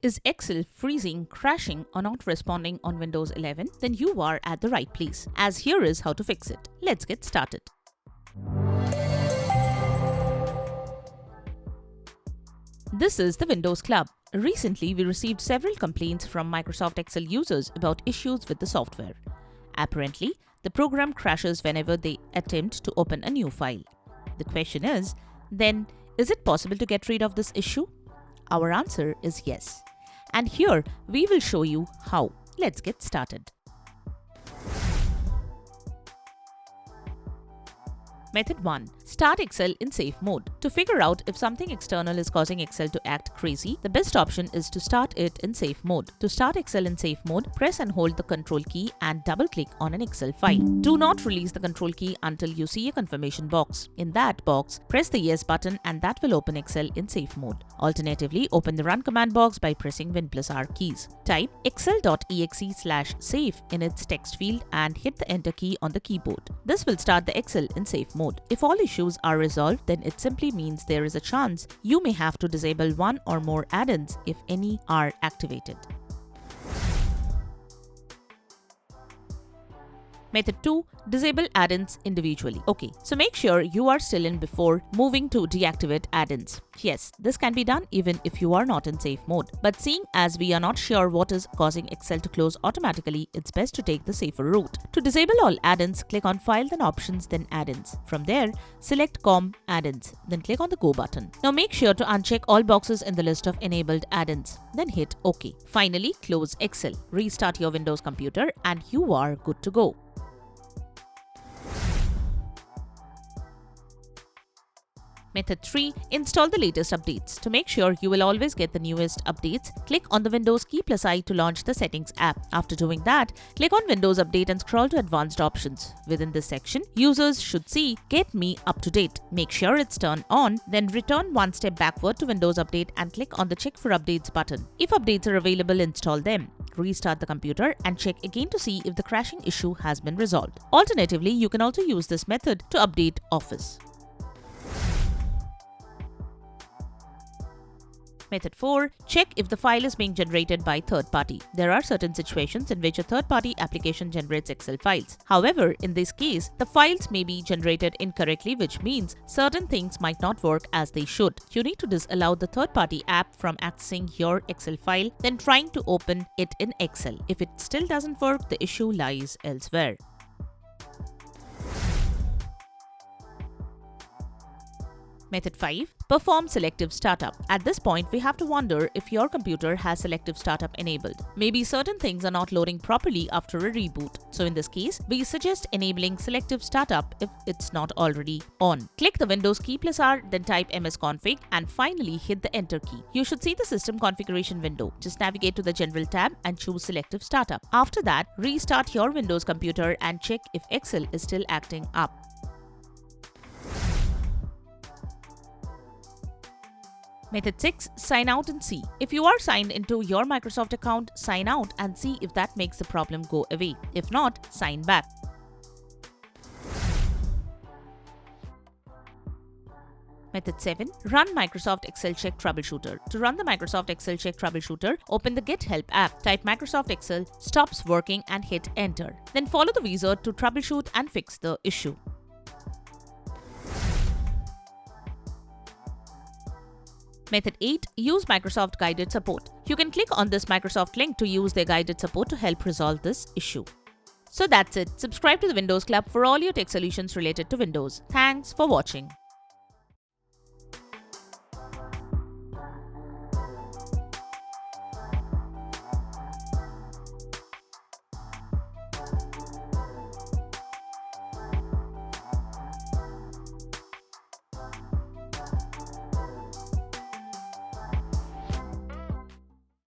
Is Excel freezing, crashing, or not responding on Windows 11? Then you are at the right place, as here is how to fix it. Let's get started. This is the Windows Club. Recently, we received several complaints from Microsoft Excel users about issues with the software. Apparently, the program crashes whenever they attempt to open a new file. The question is, then, is it possible to get rid of this issue? Our answer is yes. And here we will show you how. Let's get started. Method 1. Start Excel in safe mode. To figure out if something external is causing Excel to act crazy, the best option is to start it in safe mode. To start Excel in safe mode, press and hold the Control key and double-click on an Excel file. Do not release the Control key until you see a confirmation box. In that box, press the Yes button and that will open Excel in safe mode. Alternatively, open the Run command box by pressing Win+R keys. Type excel.exe/save in its text field and hit the Enter key on the keyboard. This will start the Excel in safe mode. If all issues are resolved, then it simply means there is a chance you may have to disable one or more add-ins if any are activated. Method 2. Disable add-ins individually. Okay, so make sure you are still in before moving to deactivate add-ins. Yes, this can be done even if you are not in safe mode. But seeing as we are not sure what is causing Excel to close automatically, it's best to take the safer route. To disable all add-ins, click on File, then Options, then Add-ins. From there, select COM Add-ins, then click on the Go button. Now make sure to uncheck all boxes in the list of enabled add-ins, then hit OK. Finally, close Excel, restart your Windows computer, and you are good to go. Method 3. Install the latest updates. To make sure you will always get the newest updates, click on the Windows key plus I to launch the Settings app. After doing that, click on Windows Update and scroll to Advanced Options. Within this section, users should see Get Me Up to Date. Make sure it's turned on, then return one step backward to Windows Update and click on the Check for Updates button. If updates are available, install them. Restart the computer and check again to see if the crashing issue has been resolved. Alternatively, you can also use this method to update Office. Method 4. Check if the file is being generated by third party. There are certain situations in which a third-party application generates Excel files. However, in this case, the files may be generated incorrectly, which means certain things might not work as they should. You need to disallow the third-party app from accessing your Excel file, then trying to open it in Excel. If it still doesn't work, the issue lies elsewhere. Method 5. Perform Selective Startup. At this point, we have to wonder if your computer has Selective Startup enabled. Maybe certain things are not loading properly after a reboot. So in this case, we suggest enabling Selective Startup if it's not already on. Click the Windows key plus R, then type msconfig and finally hit the Enter key. You should see the system configuration window. Just navigate to the General tab and choose Selective Startup. After that, restart your Windows computer and check if Excel is still acting up. Method 6. Sign out and see. If you are signed into your Microsoft account, sign out and see if that makes the problem go away. If not, sign back. Method 7. Run Microsoft Excel Check Troubleshooter. To run the Microsoft Excel Check Troubleshooter, open the Get Help app, type Microsoft Excel, stops working and hit Enter. Then follow the wizard to troubleshoot and fix the issue. Method 8. Use Microsoft Guided Support. You can click on this Microsoft link to use their guided support to help resolve this issue. So that's it. Subscribe to the Windows Club for all your tech solutions related to Windows. Thanks for watching.